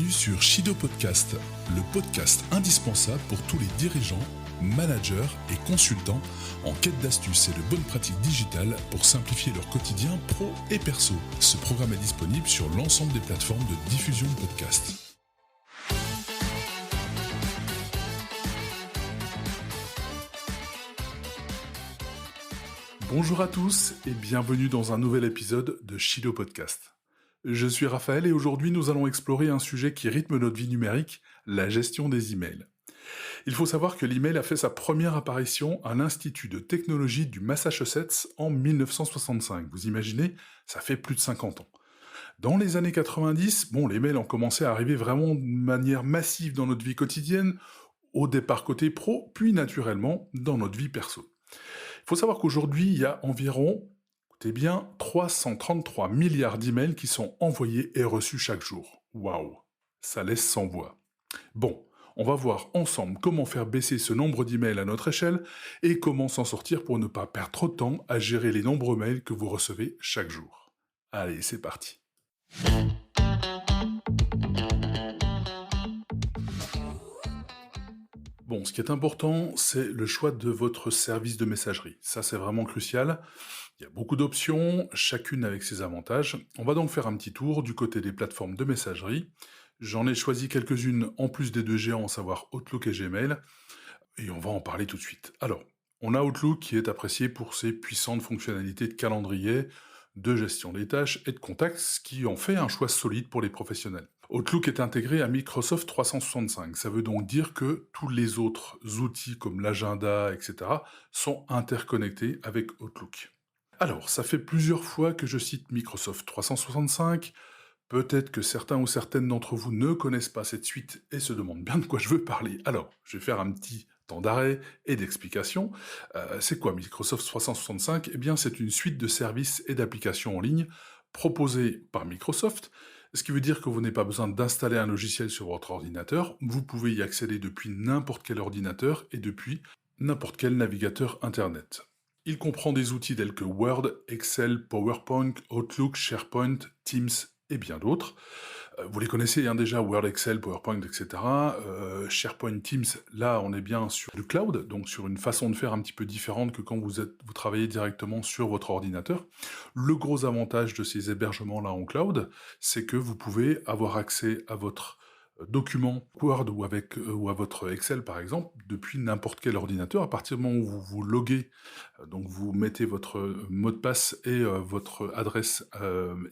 Bienvenue sur Shido Podcast, le podcast indispensable pour tous les dirigeants, managers et consultants en quête d'astuces et de bonnes pratiques digitales pour simplifier leur quotidien pro et perso. Ce programme est disponible sur l'ensemble des plateformes de diffusion de podcasts. Bonjour à tous et bienvenue dans un nouvel épisode de Shido Podcast. Je suis Raphaël et aujourd'hui nous allons explorer un sujet qui rythme notre vie numérique, la gestion des emails. Il faut savoir que l'email a fait sa première apparition à l'Institut de technologie du Massachusetts en 1965. Vous imaginez, ça fait plus de 50 ans. Dans les années 90, les mails ont commencé à arriver vraiment de manière massive dans notre vie quotidienne, au départ côté pro, puis naturellement dans notre vie perso. Il faut savoir qu'aujourd'hui, il y a environ, écoutez bien, 333 milliards d'emails qui sont envoyés et reçus chaque jour. Waouh, ça laisse sans voix. Bon, on va voir ensemble comment faire baisser ce nombre d'emails à notre échelle et comment s'en sortir pour ne pas perdre trop de temps à gérer les nombreux mails que vous recevez chaque jour. Allez, c'est parti. Bon, ce qui est important, c'est le choix de votre service de messagerie. Ça, c'est vraiment crucial. Il y a beaucoup d'options, chacune avec ses avantages. On va donc faire un petit tour du côté des plateformes de messagerie. J'en ai choisi quelques-unes en plus des deux géants, à savoir Outlook et Gmail, et on va en parler tout de suite. Alors, on a Outlook qui est apprécié pour ses puissantes fonctionnalités de calendrier, de gestion des tâches et de contacts, ce qui en fait un choix solide pour les professionnels. Outlook est intégré à Microsoft 365, ça veut donc dire que tous les autres outils comme l'agenda, etc., sont interconnectés avec Outlook. Alors, ça fait plusieurs fois que je cite Microsoft 365, peut-être que certains ou certaines d'entre vous ne connaissent pas cette suite et se demandent bien de quoi je veux parler. Alors, je vais faire un petit temps d'arrêt et d'explication. C'est quoi Microsoft 365 ? Eh bien, c'est une suite de services et d'applications en ligne proposées par Microsoft, ce qui veut dire que vous n'avez pas besoin d'installer un logiciel sur votre ordinateur, vous pouvez y accéder depuis n'importe quel ordinateur et depuis n'importe quel navigateur Internet. Il comprend des outils tels que Word, Excel, PowerPoint, Outlook, SharePoint, Teams et bien d'autres. Vous les connaissez déjà, Word, Excel, PowerPoint, etc. SharePoint, Teams, là on est bien sur le cloud, donc sur une façon de faire un petit peu différente que quand vous travaillez directement sur votre ordinateur. Le gros avantage de ces hébergements-là en cloud, c'est que vous pouvez avoir accès à votre document Word ou à votre Excel par exemple, depuis n'importe quel ordinateur, à partir du moment où vous vous loguez, donc vous mettez votre mot de passe et votre adresse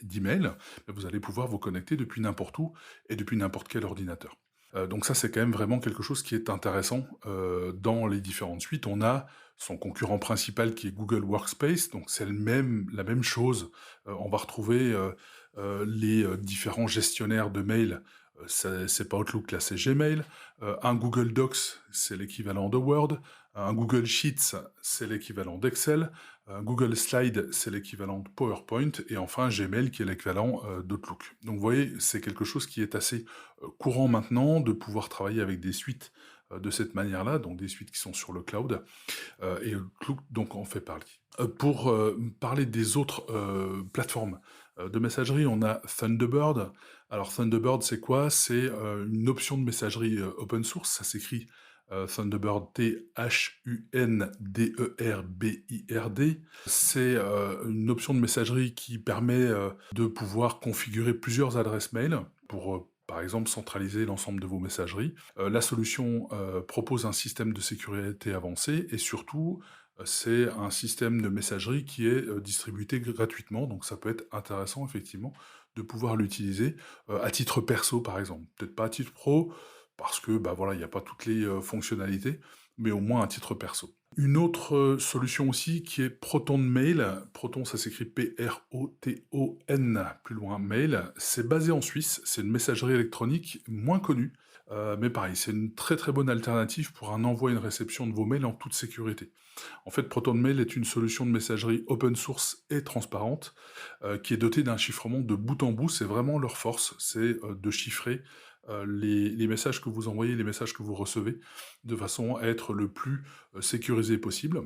d'email, vous allez pouvoir vous connecter depuis n'importe où et depuis n'importe quel ordinateur. Donc ça, c'est quand même vraiment quelque chose qui est intéressant. Dans les différentes suites, on a son concurrent principal qui est Google Workspace, donc c'est la même chose. On va retrouver les différents gestionnaires de mails. C'est pas Outlook, là c'est Gmail. Un Google Docs, c'est l'équivalent de Word. Un Google Sheets, c'est l'équivalent d'Excel. Un Google Slide, c'est l'équivalent de PowerPoint. Et enfin Gmail, qui est l'équivalent d'Outlook. Donc vous voyez, c'est quelque chose qui est assez courant maintenant, de pouvoir travailler avec des suites de cette manière-là, donc des suites qui sont sur le cloud. Et Outlook, donc, en fait partie. Pour parler des autres plateformes de messagerie, on a Thunderbird. Alors Thunderbird, c'est quoi ? C'est une option de messagerie open source, ça s'écrit Thunderbird, Thunderbird. C'est une option de messagerie qui permet de pouvoir configurer plusieurs adresses mail pour par exemple, centraliser l'ensemble de vos messageries. La solution propose un système de sécurité avancé et surtout, c'est un système de messagerie qui est distribué gratuitement, donc ça peut être intéressant effectivement de pouvoir l'utiliser à titre perso par exemple. Peut-être pas à titre pro, parce que il n'y a pas toutes les fonctionnalités, mais au moins à titre perso. Une autre solution aussi qui est Proton Mail. Proton, ça s'écrit P-R-O-T-O-N, plus loin, Mail. C'est basé en Suisse, c'est une messagerie électronique moins connue, mais pareil, c'est une très très bonne alternative pour un envoi et une réception de vos mails en toute sécurité. En fait, Proton Mail est une solution de messagerie open source et transparente, qui est dotée d'un chiffrement de bout en bout. C'est vraiment leur force, c'est de chiffrer les messages que vous envoyez, les messages que vous recevez, de façon à être le plus sécurisé possible.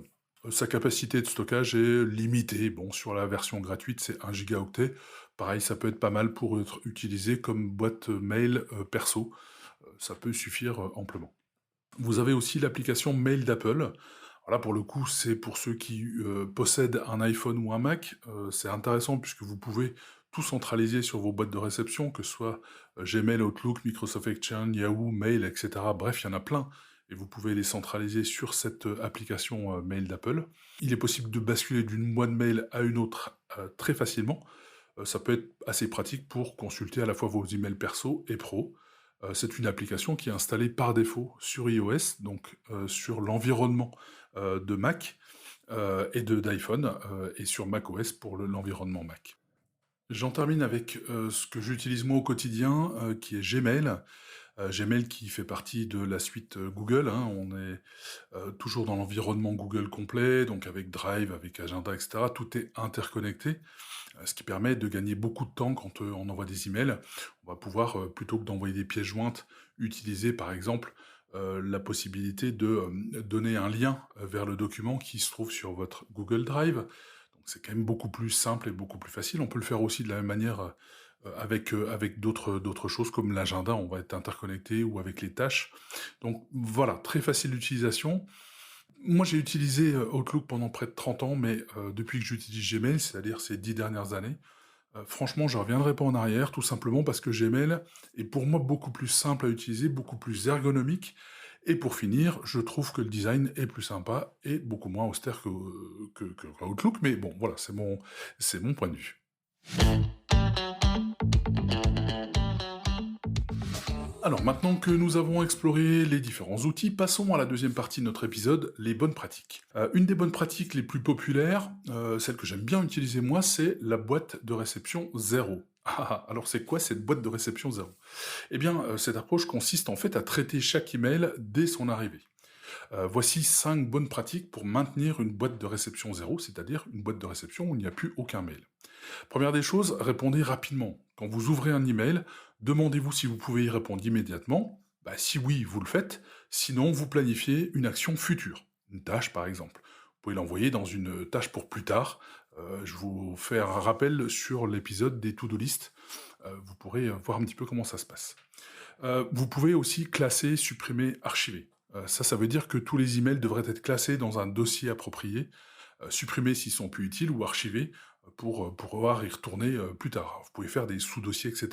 Sa capacité de stockage est limitée. Bon, sur la version gratuite, c'est 1 gigaoctet. Pareil, ça peut être pas mal pour être utilisé comme boîte mail perso. Ça peut suffire amplement. Vous avez aussi l'application Mail d'Apple. Voilà, pour le coup, c'est pour ceux qui possèdent un iPhone ou un Mac. C'est intéressant puisque vous pouvez tout centraliser sur vos boîtes de réception, que ce soit Gmail, Outlook, Microsoft Exchange, Yahoo, Mail, etc. Bref, il y en a plein. Et vous pouvez les centraliser sur cette application Mail d'Apple. Il est possible de basculer d'une boîte mail à une autre très facilement. Ça peut être assez pratique pour consulter à la fois vos emails perso et pro. C'est une application qui est installée par défaut sur iOS, donc sur l'environnement de Mac et d'iPhone, et sur macOS pour l'environnement Mac. J'en termine avec ce que j'utilise moi au quotidien, qui est Gmail. Gmail qui fait partie de la suite Google, hein. On est toujours dans l'environnement Google complet, donc avec Drive, avec Agenda, etc. Tout est interconnecté, ce qui permet de gagner beaucoup de temps quand on envoie des emails. On va pouvoir, plutôt que d'envoyer des pièces jointes, utiliser par exemple la possibilité de donner un lien vers le document qui se trouve sur votre Google Drive. Donc c'est quand même beaucoup plus simple et beaucoup plus facile. On peut le faire aussi de la même manière avec d'autres choses comme l'agenda, on va être interconnecté, ou avec les tâches. Donc voilà, très facile d'utilisation. Moi, j'ai utilisé Outlook pendant près de 30 ans, mais depuis que j'utilise Gmail, c'est-à-dire ces 10 dernières années, franchement, je ne reviendrai pas en arrière, tout simplement parce que Gmail est pour moi beaucoup plus simple à utiliser, beaucoup plus ergonomique. Et pour finir, je trouve que le design est plus sympa et beaucoup moins austère que Outlook, mais bon, voilà, c'est mon point de vue. Alors, maintenant que nous avons exploré les différents outils, passons à la deuxième partie de notre épisode, les bonnes pratiques. Une des bonnes pratiques les plus populaires, celle que j'aime bien utiliser moi, c'est la boîte de réception zéro. Alors c'est quoi cette boîte de réception zéro? Eh bien, cette approche consiste en fait à traiter chaque email dès son arrivée. Voici 5 bonnes pratiques pour maintenir une boîte de réception zéro, c'est-à-dire une boîte de réception où il n'y a plus aucun mail. Première des choses, répondez rapidement. Quand vous ouvrez un email, demandez-vous si vous pouvez y répondre immédiatement. Bah, si oui, vous le faites. Sinon, vous planifiez une action future, une tâche par exemple. Vous pouvez l'envoyer dans une tâche pour plus tard. Je vous fais un rappel sur l'épisode des to-do list. Vous pourrez voir un petit peu comment ça se passe. Vous pouvez aussi classer, supprimer, archiver. Ça veut dire que tous les emails devraient être classés dans un dossier approprié, supprimés s'ils sont plus utiles ou archivés pour pouvoir y retourner plus tard. Vous pouvez faire des sous-dossiers, etc.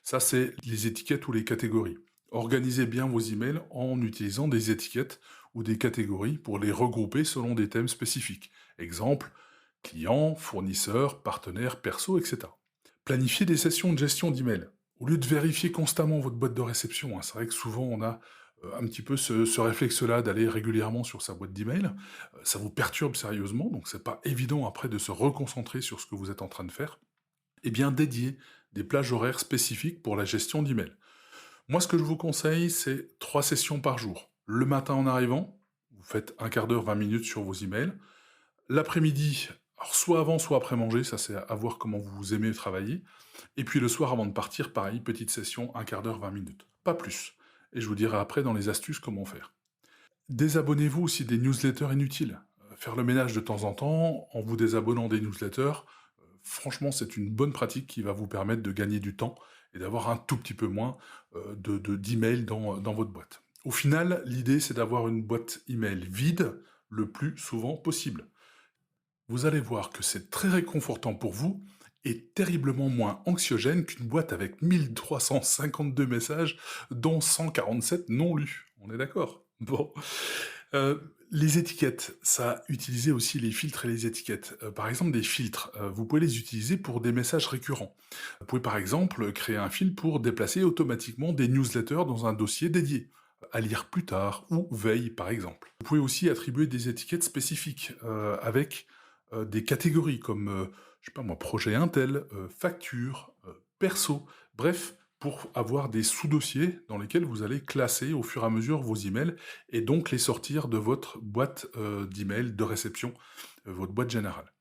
Ça, c'est les étiquettes ou les catégories. Organisez bien vos emails en utilisant des étiquettes ou des catégories pour les regrouper selon des thèmes spécifiques. Exemple, client, fournisseur, partenaire, perso, etc. Planifiez des sessions de gestion d'email. Au lieu de vérifier constamment votre boîte de réception, hein, c'est vrai que souvent on a un petit peu ce réflexe-là d'aller régulièrement sur sa boîte d'email, ça vous perturbe sérieusement, donc c'est pas évident après de se reconcentrer sur ce que vous êtes en train de faire. Eh bien, dédiez des plages horaires spécifiques pour la gestion d'email. Moi, ce que je vous conseille, c'est 3 sessions par jour. Le matin en arrivant, vous faites un quart d'heure, 20 minutes sur vos emails. L'après-midi, alors soit avant, soit après manger, ça c'est à voir comment vous aimez travailler. Et puis le soir avant de partir, pareil, petite session, un quart d'heure, 20 minutes. Pas plus. Et je vous dirai après dans les astuces comment faire. Désabonnez-vous aussi des newsletters inutiles. Faire le ménage de temps en temps en vous désabonnant des newsletters, franchement, c'est une bonne pratique qui va vous permettre de gagner du temps et d'avoir un tout petit peu moins d'emails dans votre boîte. Au final, l'idée, c'est d'avoir une boîte email vide le plus souvent possible. Vous allez voir que c'est très réconfortant pour vous et terriblement moins anxiogène qu'une boîte avec 1352 messages, dont 147 non lus. On est d'accord? Bon. Les étiquettes, ça, utilisez aussi les filtres et les étiquettes. Par exemple, des filtres, vous pouvez les utiliser pour des messages récurrents. Vous pouvez par exemple créer un filtre pour déplacer automatiquement des newsletters dans un dossier dédié, à lire plus tard, ou veille par exemple. Vous pouvez aussi attribuer des étiquettes spécifiques, avec des catégories comme, je sais pas moi, projet Intel, facture, perso, bref, pour avoir des sous-dossiers dans lesquels vous allez classer au fur et à mesure vos emails et donc les sortir de votre boîte d'email de réception, votre boîte générale.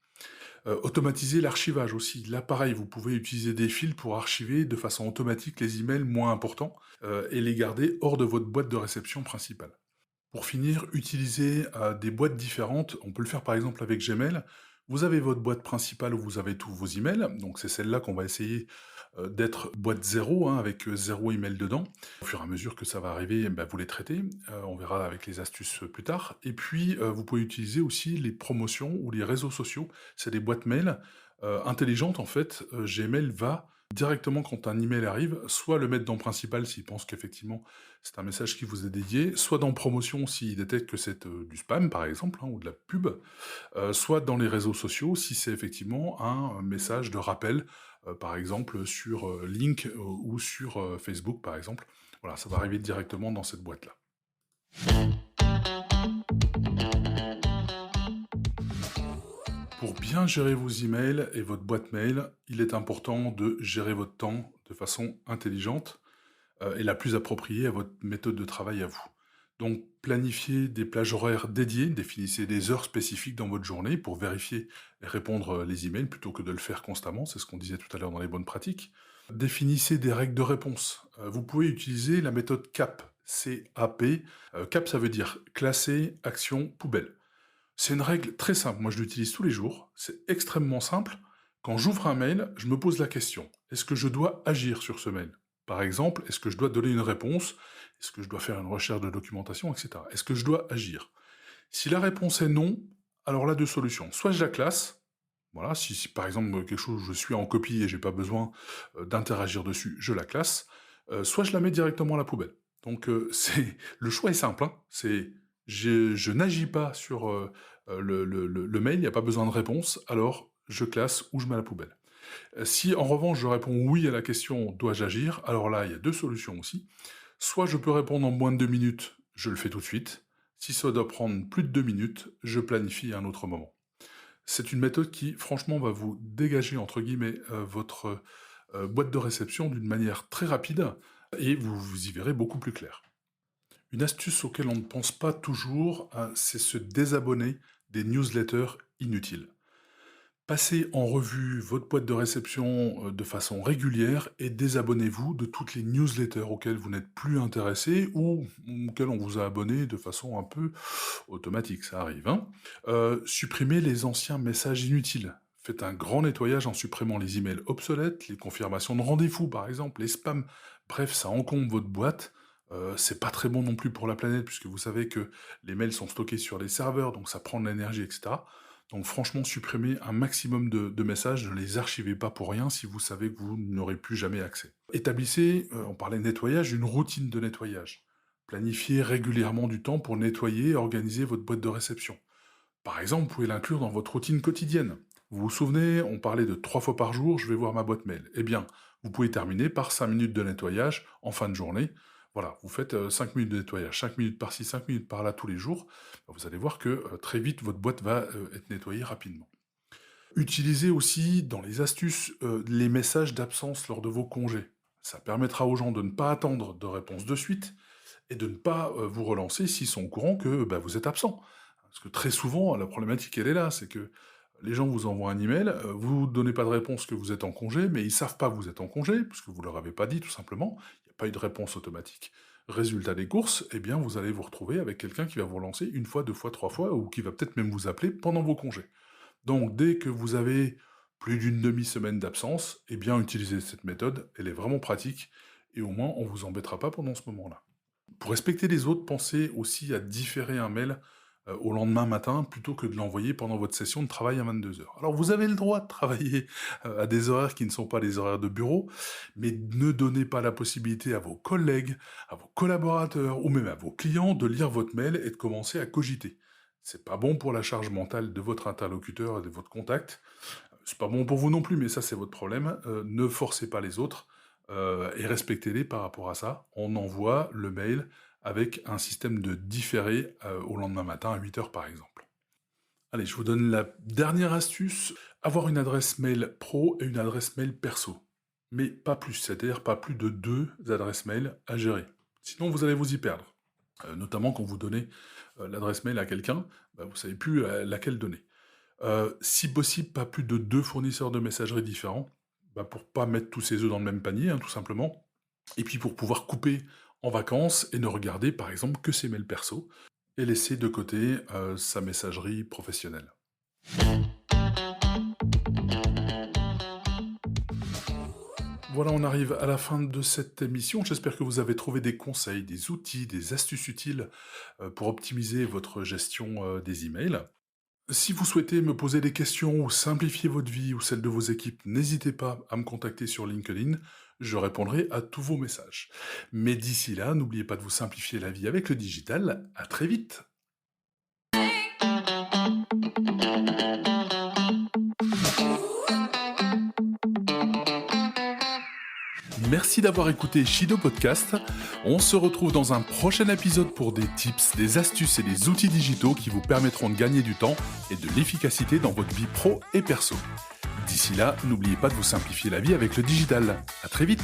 Automatiser l'archivage aussi. Là, pareil, vous pouvez utiliser des fils pour archiver de façon automatique les emails moins importants et les garder hors de votre boîte de réception principale. Pour finir, utilisez des boîtes différentes. On peut le faire par exemple avec Gmail. Vous avez votre boîte principale où vous avez tous vos emails, donc c'est celle-là qu'on va essayer, d'être boîte zéro, hein, avec, 0 email dedans. Au fur et à mesure que ça va arriver, bah, vous les traitez, on verra avec les astuces, plus tard et puis, vous pouvez utiliser aussi les promotions ou les réseaux sociaux. C'est des boîtes mail, intelligentes en fait, Gmail va directement quand un email arrive, soit le mettre dans principal s'il pense qu'effectivement c'est un message qui vous est dédié, soit dans promotion s'il détecte que c'est, du spam par exemple, hein, ou de la pub, soit dans les réseaux sociaux si c'est effectivement un message de rappel, par exemple sur, Link, ou sur, Facebook par exemple. Voilà, ça va arriver directement dans cette boîte-là. Pour bien gérer vos emails et votre boîte mail, il est important de gérer votre temps de façon intelligente, et la plus appropriée à votre méthode de travail à vous. Donc planifiez des plages horaires dédiées, définissez des heures spécifiques dans votre journée pour vérifier et répondre, les emails plutôt que de le faire constamment, c'est ce qu'on disait tout à l'heure dans les bonnes pratiques. Définissez des règles de réponse. Vous pouvez utiliser la méthode CAP, C-A-P. CAP, ça veut dire classer, action, poubelle. C'est une règle très simple, moi je l'utilise tous les jours, c'est extrêmement simple. Quand j'ouvre un mail, je me pose la question, est-ce que je dois agir sur ce mail? Par exemple, est-ce que je dois donner une réponse? Est-ce que je dois faire une recherche de documentation, etc. Est-ce que je dois agir? Si la réponse est non, alors là, deux solutions. Soit je la classe, voilà, si par exemple quelque chose, je suis en copie et j'ai pas besoin d'interagir dessus, je la classe. Soit je la mets directement à la poubelle. Donc le choix est simple, hein, c'est je n'agis pas sur le mail, il n'y a pas besoin de réponse, alors je classe ou je mets à la poubelle. Si en revanche je réponds oui à la question dois-je agir, alors là il y a deux solutions aussi. Soit je peux répondre en moins de 2 minutes, je le fais tout de suite. Si ça doit prendre plus de 2 minutes, je planifie à un autre moment. C'est une méthode qui, franchement, va vous «dégager» entre guillemets, votre, boîte de réception d'une manière très rapide et vous y verrez beaucoup plus clair. Une astuce auquel on ne pense pas toujours, c'est se désabonner des newsletters inutiles. Passez en revue votre boîte de réception, de façon régulière et désabonnez-vous de toutes les newsletters auxquelles vous n'êtes plus intéressé ou auxquelles on vous a abonné de façon un peu automatique, ça arrive, hein. Supprimez les anciens messages inutiles. Faites un grand nettoyage en supprimant les emails obsolètes, les confirmations de rendez-vous par exemple, les spams. Bref, ça encombre votre boîte. C'est pas très bon non plus pour la planète puisque vous savez que les mails sont stockés sur les serveurs, donc ça prend de l'énergie et cetera. Donc franchement, supprimez un maximum de messages, ne les archivez pas pour rien si vous savez que vous n'aurez plus jamais accès. Établissez, on parlait de nettoyage, une routine de nettoyage. Planifiez régulièrement du temps pour nettoyer et organiser votre boîte de réception. Par exemple, vous pouvez l'inclure dans votre routine quotidienne. Vous vous souvenez, on parlait de 3 fois par jour, je vais voir ma boîte mail. Eh bien, vous pouvez terminer par 5 minutes de nettoyage en fin de journée. Voilà, vous faites 5 minutes de nettoyage, 5 minutes par-ci, 5 minutes par-là tous les jours. Vous allez voir que très vite, votre boîte va être nettoyée rapidement. Utilisez aussi dans les astuces les messages d'absence lors de vos congés. Ça permettra aux gens de ne pas attendre de réponse de suite et de ne pas vous relancer s'ils sont au courant que bah, vous êtes absent. Parce que très souvent, la problématique, elle est là, c'est que les gens vous envoient un email, vous ne donnez pas de réponse que vous êtes en congé, mais ils savent pas que vous êtes en congé, puisque vous leur avez pas dit tout simplement. Il n'y a pas eu de réponse automatique. Résultat des courses, eh bien, vous allez vous retrouver avec quelqu'un qui va vous relancer une fois, deux fois, trois fois, ou qui va peut-être même vous appeler pendant vos congés. Donc, dès que vous avez plus d'une demi-semaine d'absence, eh bien, utilisez cette méthode, elle est vraiment pratique, et au moins, on vous embêtera pas pendant ce moment-là. Pour respecter les autres, pensez aussi à différer un mail au lendemain matin plutôt que de l'envoyer pendant votre session de travail à 22 heures. Alors vous avez le droit de travailler à des horaires qui ne sont pas les horaires de bureau, mais ne donnez pas la possibilité à vos collègues, à vos collaborateurs ou même à vos clients de lire votre mail et de commencer à cogiter. C'est pas bon pour la charge mentale de votre interlocuteur et de votre contact. C'est pas bon pour vous non plus, mais ça c'est votre problème. Ne forcez pas les autres et respectez-les par rapport à ça. On envoie le mail avec un système de différé au lendemain matin à 8 heures par exemple. Allez, je vous donne la dernière astuce, avoir une adresse mail pro et une adresse mail perso. Mais pas plus, c'est-à-dire pas plus de 2 adresses mail à gérer. Sinon, vous allez vous y perdre. Notamment quand vous donnez l'adresse mail à quelqu'un, bah, vous ne savez plus laquelle donner. Si possible, pas plus de 2 fournisseurs de messagerie différents, bah, pour pas mettre tous ses œufs dans le même panier, hein, tout simplement. Et puis pour pouvoir couper en vacances et ne regarder, par exemple, que ses mails perso et laisser de côté, sa messagerie professionnelle. Voilà, on arrive à la fin de cette émission. J'espère que vous avez trouvé des conseils, des outils, des astuces utiles pour optimiser votre gestion des emails. Si vous souhaitez me poser des questions ou simplifier votre vie ou celle de vos équipes, n'hésitez pas à me contacter sur LinkedIn. Je répondrai à tous vos messages. Mais d'ici là, n'oubliez pas de vous simplifier la vie avec le digital. À très vite. Merci d'avoir écouté Shido Podcast. On se retrouve dans un prochain épisode pour des tips, des astuces et des outils digitaux qui vous permettront de gagner du temps et de l'efficacité dans votre vie pro et perso. D'ici là, n'oubliez pas de vous simplifier la vie avec le digital. À très vite.